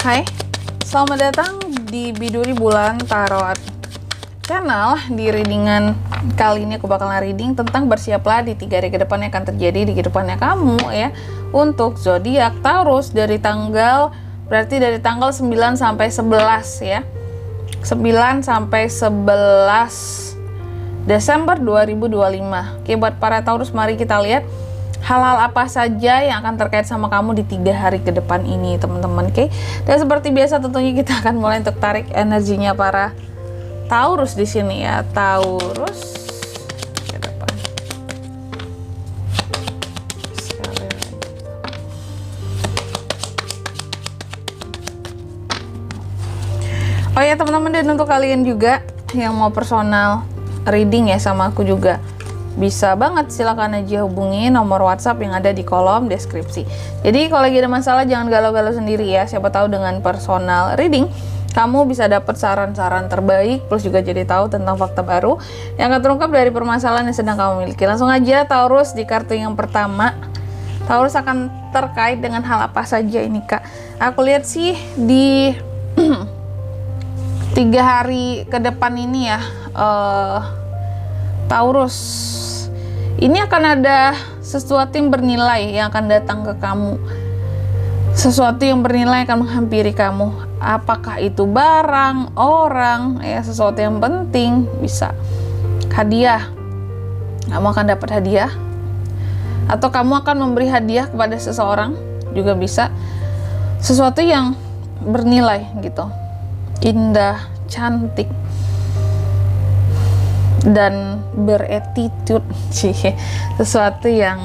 Hai, selamat datang di Biduri Bulan Tarot Channel. Di readingan kali ini aku bakalan reading tentang bersiaplah di 3 hari ke depan yang akan terjadi di kehidupannya kamu ya. Untuk zodiak Taurus dari tanggal 9 sampai 11 ya. 9 sampai 11 Desember 2025. Oke, buat para Taurus mari kita lihat hal-hal apa saja yang akan terkait sama kamu di 3 hari ke depan ini, teman-teman. Oke. Dan seperti biasa tentunya kita akan mulai untuk tarik energinya para Taurus di sini ya. Taurus ke depan. Oh ya, teman-teman, dan untuk kalian juga yang mau personal reading ya sama aku juga, bisa banget, silahkan aja hubungi nomor WhatsApp yang ada di kolom deskripsi. Jadi kalau lagi ada masalah jangan galau-galau sendiri ya. Siapa tahu dengan personal reading kamu bisa dapat saran-saran terbaik, plus juga jadi tahu tentang fakta baru yang akan terungkap dari permasalahan yang sedang kamu miliki. Langsung aja Taurus, di kartu yang pertama. Taurus akan terkait dengan hal apa saja ini, Kak? Aku lihat sih di 3 hari ke depan ini ya, Taurus, ini akan ada sesuatu yang bernilai yang akan datang ke kamu. Sesuatu yang bernilai akan menghampiri kamu. Apakah itu barang, orang, ya sesuatu yang penting, bisa hadiah. Kamu akan dapat hadiah. Atau kamu akan memberi hadiah kepada seseorang, juga bisa. Sesuatu yang bernilai gitu. Indah, cantik, dan beretitude sih, sesuatu yang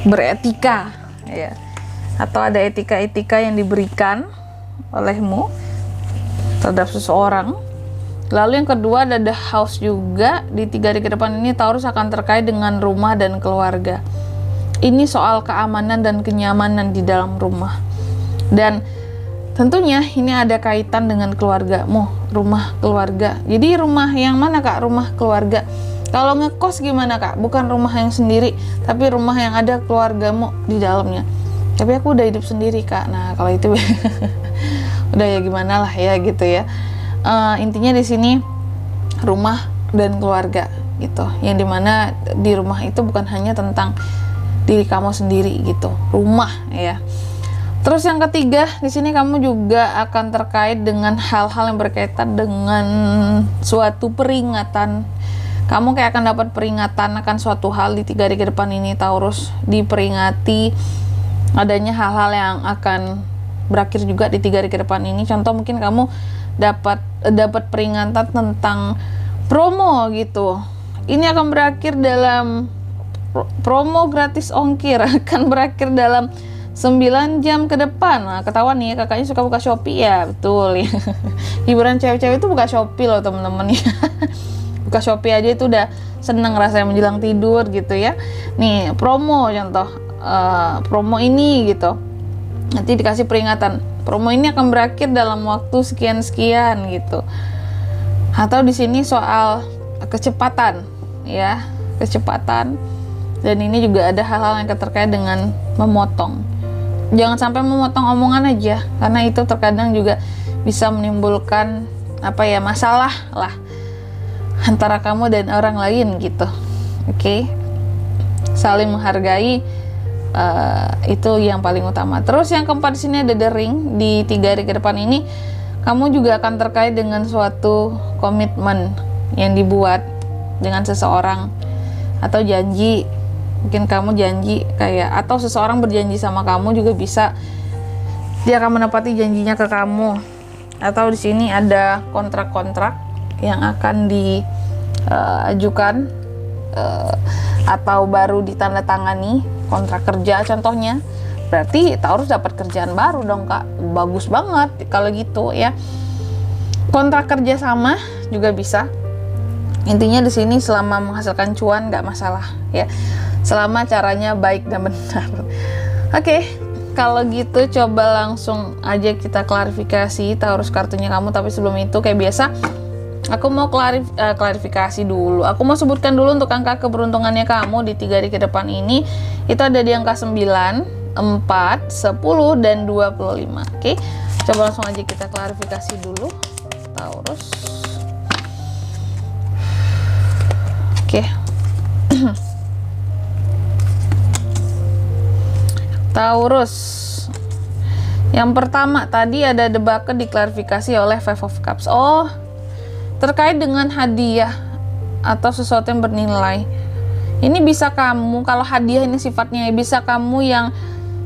beretika ya, atau ada etika-etika yang diberikan olehmu terhadap seseorang. Lalu yang kedua ada the house juga. Di 3 hari ke depan ini Taurus akan terkait dengan rumah dan keluarga. Ini soal keamanan dan kenyamanan di dalam rumah, dan tentunya ini ada kaitan dengan keluargamu, rumah keluarga. Jadi rumah yang mana, Kak? Rumah keluarga. Kalau ngekos gimana, Kak? Bukan rumah yang sendiri, tapi rumah yang ada keluargamu di dalamnya. Tapi aku udah hidup sendiri, Kak. Nah, kalau itu udah ya gimana lah ya gitu ya. Intinya di sini rumah dan keluarga gitu. Yang dimana di rumah itu bukan hanya tentang diri kamu sendiri gitu. Rumah ya. Terus yang ketiga, di sini kamu juga akan terkait dengan hal-hal yang berkaitan dengan suatu peringatan. Kamu kayak akan dapat peringatan akan suatu hal di 3 hari ke depan ini, Taurus. Diperingati adanya hal-hal yang akan berakhir juga di 3 hari ke depan ini. Contoh mungkin kamu dapat peringatan tentang promo gitu. Ini akan berakhir dalam promo gratis ongkir, akan berakhir dalam 9 jam ke depan. Nah, ketahuan nih kakaknya suka buka Shopee ya, betul ya. Hiburan cewek-cewek itu buka Shopee loh, temen-temen ya. Buka Shopee aja itu udah seneng rasanya menjelang tidur gitu ya. Nih promo, contoh promo ini gitu. Nanti dikasih peringatan, promo ini akan berakhir dalam waktu sekian-sekian gitu. Atau di sini soal kecepatan ya, kecepatan. Dan ini juga ada hal-hal yang terkait dengan memotong. Jangan sampai memotong omongan aja, karena itu terkadang juga bisa menimbulkan masalah lah antara kamu dan orang lain gitu. Oke. Saling menghargai, itu yang paling utama. Terus yang keempat di sini ada the ring. Di 3 hari ke depan ini kamu juga akan terkait dengan suatu komitmen yang dibuat dengan seseorang atau janji. Mungkin kamu janji atau seseorang berjanji sama kamu, juga bisa dia akan menepati janjinya ke kamu. Atau di sini ada kontrak-kontrak yang akan diajukan atau baru ditandatangani, kontrak kerja contohnya. Berarti Taurus dapat kerjaan baru dong, Kak. Bagus banget kalau gitu ya. Kontrak kerja sama juga bisa. Intinya di sini selama menghasilkan cuan nggak masalah ya. Selama caranya baik dan benar. Oke, kalau gitu coba langsung aja kita klarifikasi Taurus kartunya kamu. Tapi sebelum itu kayak biasa aku mau klarifikasi dulu. Aku mau sebutkan dulu untuk angka keberuntungannya kamu di 3 hari ke depan ini. Itu ada di angka 9, 4, 10, dan 25. Oke, coba langsung aja kita klarifikasi dulu. Taurus. Oke. Taurus. Yang pertama tadi ada debacle diklarifikasi oleh Five of Cups. Oh, terkait dengan hadiah atau sesuatu yang bernilai. Ini bisa kamu, kalau hadiah ini sifatnya bisa kamu yang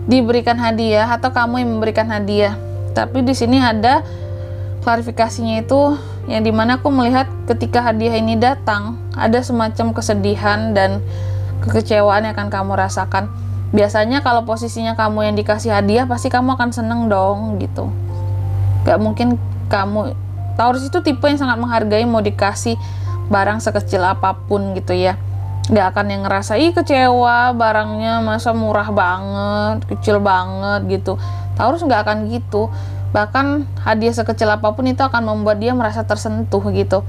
diberikan hadiah atau kamu yang memberikan hadiah. Tapi di sini ada klarifikasinya itu yang dimana aku melihat ketika hadiah ini datang ada semacam kesedihan dan kekecewaan yang akan kamu rasakan. Biasanya kalau posisinya kamu yang dikasih hadiah pasti kamu akan seneng dong gitu. Gak mungkin kamu, Taurus itu tipe yang sangat menghargai mau dikasih barang sekecil apapun gitu ya. Gak akan yang ngerasa ih kecewa barangnya masa murah banget, kecil banget gitu. Taurus gak akan gitu. Bahkan hadiah sekecil apapun itu akan membuat dia merasa tersentuh gitu.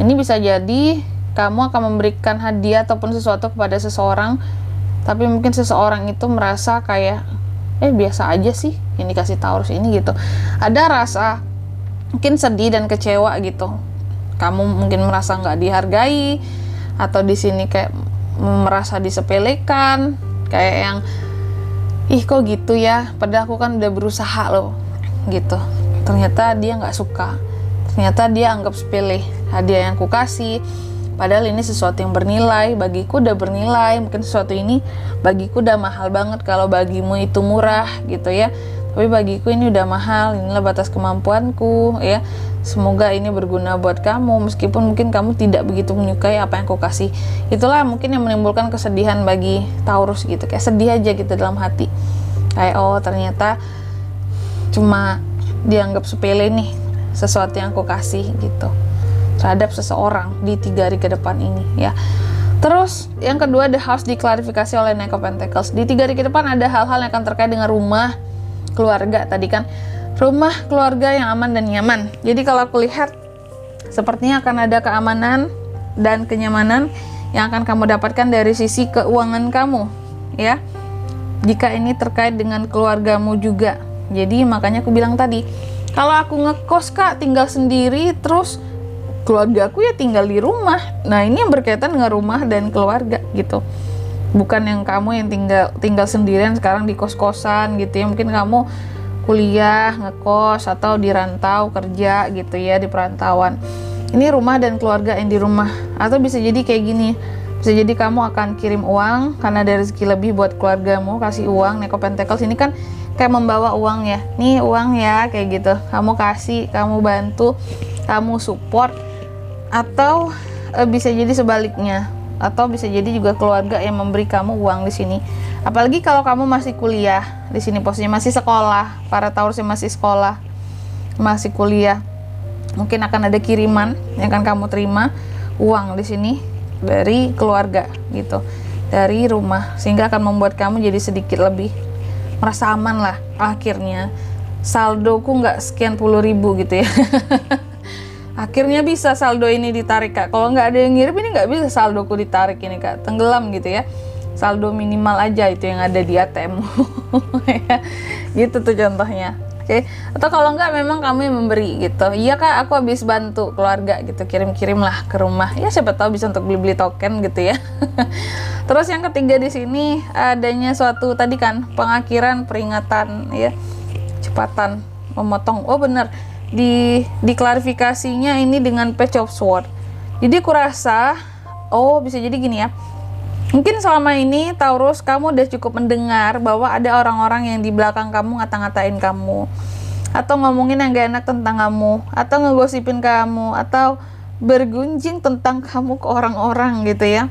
Ini bisa jadi kamu akan memberikan hadiah ataupun sesuatu kepada seseorang, tapi mungkin seseorang itu merasa kayak biasa aja sih yang dikasih Taurus ini gitu. Ada rasa mungkin sedih dan kecewa gitu. Kamu mungkin merasa nggak dihargai, atau di sini kayak merasa disepelekan, kayak yang ih kok gitu ya, padahal aku kan udah berusaha loh gitu. Ternyata dia nggak suka, ternyata dia anggap sepele hadiah yang aku kasih. Padahal ini sesuatu yang bernilai, bagiku udah bernilai. Mungkin sesuatu ini bagiku udah mahal banget, kalau bagimu itu murah gitu ya. Tapi bagiku ini udah mahal, inilah batas kemampuanku ya. Semoga ini berguna buat kamu, meskipun mungkin kamu tidak begitu menyukai apa yang aku kasih. Itulah mungkin yang menimbulkan kesedihan bagi Taurus gitu, kayak sedih aja gitu dalam hati. Kayak oh ternyata cuma dianggap sepele nih sesuatu yang aku kasih gitu terhadap seseorang di 3 hari ke depan ini ya. Terus yang kedua, the house diklarifikasi oleh Knight of Pentacles. Di 3 hari ke depan ada hal-hal yang akan terkait dengan rumah, keluarga. Tadi kan rumah, keluarga yang aman dan nyaman. Jadi kalau aku lihat sepertinya akan ada keamanan dan kenyamanan yang akan kamu dapatkan dari sisi keuangan kamu ya. Jika ini terkait dengan keluargamu juga. Jadi makanya aku bilang tadi, kalau aku ngekos Kak, tinggal sendiri, terus keluarga aku ya tinggal di rumah. Nah ini yang berkaitan dengan rumah dan keluarga gitu. Bukan yang kamu yang tinggal sendirian sekarang di kos-kosan gitu ya. Mungkin kamu kuliah, ngekos, atau di rantau kerja gitu ya, di perantauan. Ini rumah dan keluarga yang di rumah. Atau bisa jadi kayak gini, bisa jadi kamu akan kirim uang karena ada rezeki lebih buat keluargamu, kasih uang. Knight of Pentacles ini kan kayak membawa uang ya, nih uang ya kayak gitu. Kamu kasih, kamu bantu, kamu support. Atau bisa jadi sebaliknya, atau bisa jadi juga keluarga yang memberi kamu uang di sini. Apalagi kalau kamu masih kuliah di sini, posisinya masih sekolah, para Taurus yang masih sekolah, masih kuliah, mungkin akan ada kiriman yang akan kamu terima uang di sini dari keluarga gitu, dari rumah, sehingga akan membuat kamu jadi sedikit lebih merasa aman lah. Akhirnya saldoku nggak sekian puluh ribu gitu ya. Akhirnya bisa saldo ini ditarik Kak. Kalau nggak ada yang ngirim ini nggak bisa saldoku ditarik ini Kak, tenggelam gitu ya. Saldo minimal aja itu yang ada di ATM. Ya, gitu tuh contohnya. Oke. Atau kalau nggak memang kamu yang memberi gitu. Iya Kak, aku habis bantu keluarga gitu, kirim-kirim lah ke rumah. Ya siapa tahu bisa untuk beli-beli token gitu ya. Terus yang ketiga di sini adanya suatu tadi kan pengakhiran, peringatan ya, cepatan, memotong. Oh benar. Di klarifikasinya ini dengan Page of Swords. Jadi aku rasa bisa jadi gini ya. Mungkin selama ini Taurus kamu udah cukup mendengar bahwa ada orang-orang yang di belakang kamu ngata-ngatain kamu, atau ngomongin yang gak enak tentang kamu, atau ngegosipin kamu, atau bergunjing tentang kamu ke orang-orang gitu ya.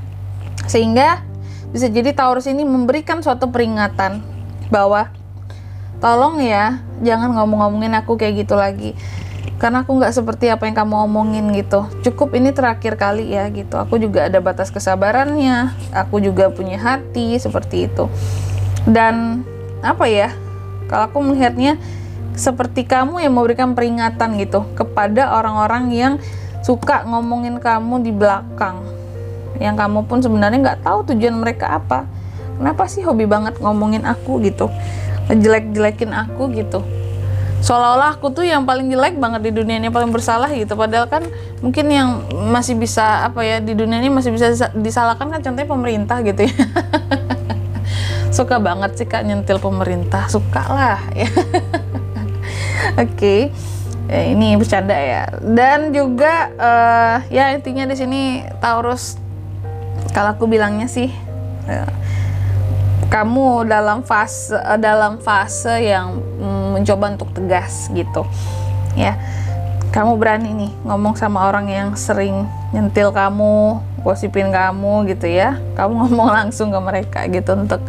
Sehingga bisa jadi Taurus ini memberikan suatu peringatan bahwa tolong ya, jangan ngomong-ngomongin aku kayak gitu lagi, karena aku nggak seperti apa yang kamu omongin gitu. Cukup ini terakhir kali ya gitu. Aku juga ada batas kesabarannya, aku juga punya hati seperti itu. Dan apa ya, kalau aku melihatnya seperti kamu yang memberikan peringatan gitu kepada orang-orang yang suka ngomongin kamu di belakang, yang kamu pun sebenarnya nggak tahu tujuan mereka apa. kenapa sih hobi banget ngomongin aku gitu, ngejelek-jelekin aku gitu, seolah-olah aku tuh yang paling jelek banget di dunia ini, paling bersalah gitu. Padahal kan mungkin yang masih bisa apa ya, di dunia ini masih bisa disalahkan kan contohnya pemerintah gitu ya. Suka banget sih Kak nyentil pemerintah, suka lah ya. Oke. Ini bercanda ya. Dan juga ya intinya di sini Taurus, kalau aku bilangnya sih kamu dalam fase yang mencoba untuk tegas gitu ya. Kamu berani nih ngomong sama orang yang sering nyentil kamu, gosipin kamu gitu ya. Kamu ngomong langsung ke mereka gitu untuk,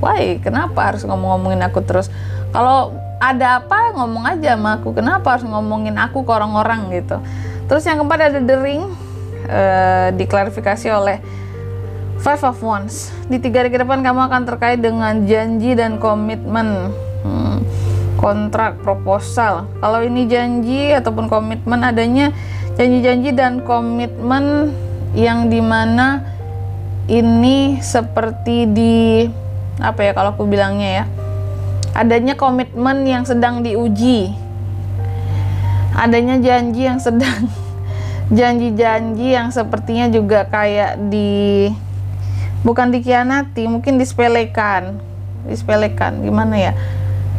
why kenapa harus ngomongin aku terus, kalau ada apa ngomong aja sama aku, kenapa harus ngomongin aku ke orang-orang gitu. Terus yang keempat ada The Ring, diklarifikasi oleh Five of Wands. Di 3 hari ke depan kamu akan terkait dengan janji dan komitmen, kontrak, proposal. Kalau ini janji ataupun komitmen, adanya janji-janji dan komitmen yang dimana ini seperti di apa ya kalau aku bilangnya ya, adanya komitmen yang sedang diuji, adanya janji yang sedang janji-janji yang sepertinya juga kayak bukan dikhianati, mungkin disepelekan gimana ya,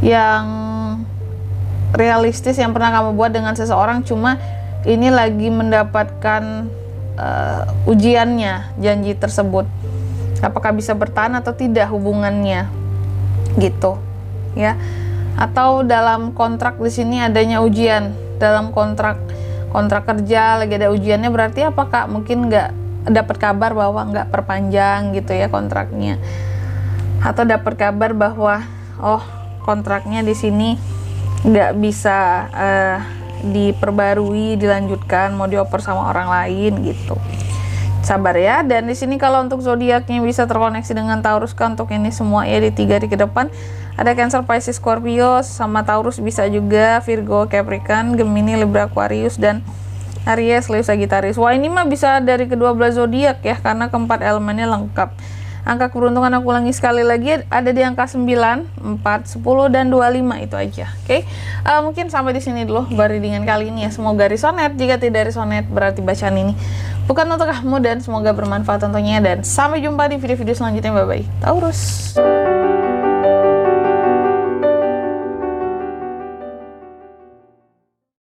yang realistis yang pernah kamu buat dengan seseorang, cuma ini lagi mendapatkan ujiannya janji tersebut, apakah bisa bertahan atau tidak hubungannya gitu ya. Atau dalam kontrak di sini adanya ujian, dalam kontrak kerja lagi ada ujiannya, berarti apakah mungkin nggak dapat kabar bahwa nggak perpanjang gitu ya kontraknya, atau dapat kabar bahwa oh kontraknya di sini nggak bisa diperbarui, dilanjutkan, mau dioper sama orang lain gitu. Sabar ya. Dan di sini kalau untuk zodiaknya bisa terkoneksi dengan Taurus kan untuk ini semua ya, di 3 hari ke depan ada Cancer, Pisces, Scorpio, sama Taurus bisa juga Virgo, Capricorn, Gemini, Libra, Aquarius, dan Aries, Leo, Sagittarius. Wah ini mah bisa dari kedua belas zodiak ya, karena keempat elemennya lengkap. Angka keberuntungan aku ulangi sekali lagi, ada di angka 9, 4, 10, dan 25 itu aja. Oke, mungkin sampai di sini dulu readingan kali ini ya. Semoga resonet. Jika tidak resonet berarti bacaan ini bukan untuk kamu, dan semoga bermanfaat tentunya. Dan sampai jumpa di video-video selanjutnya. Bye bye, Taurus.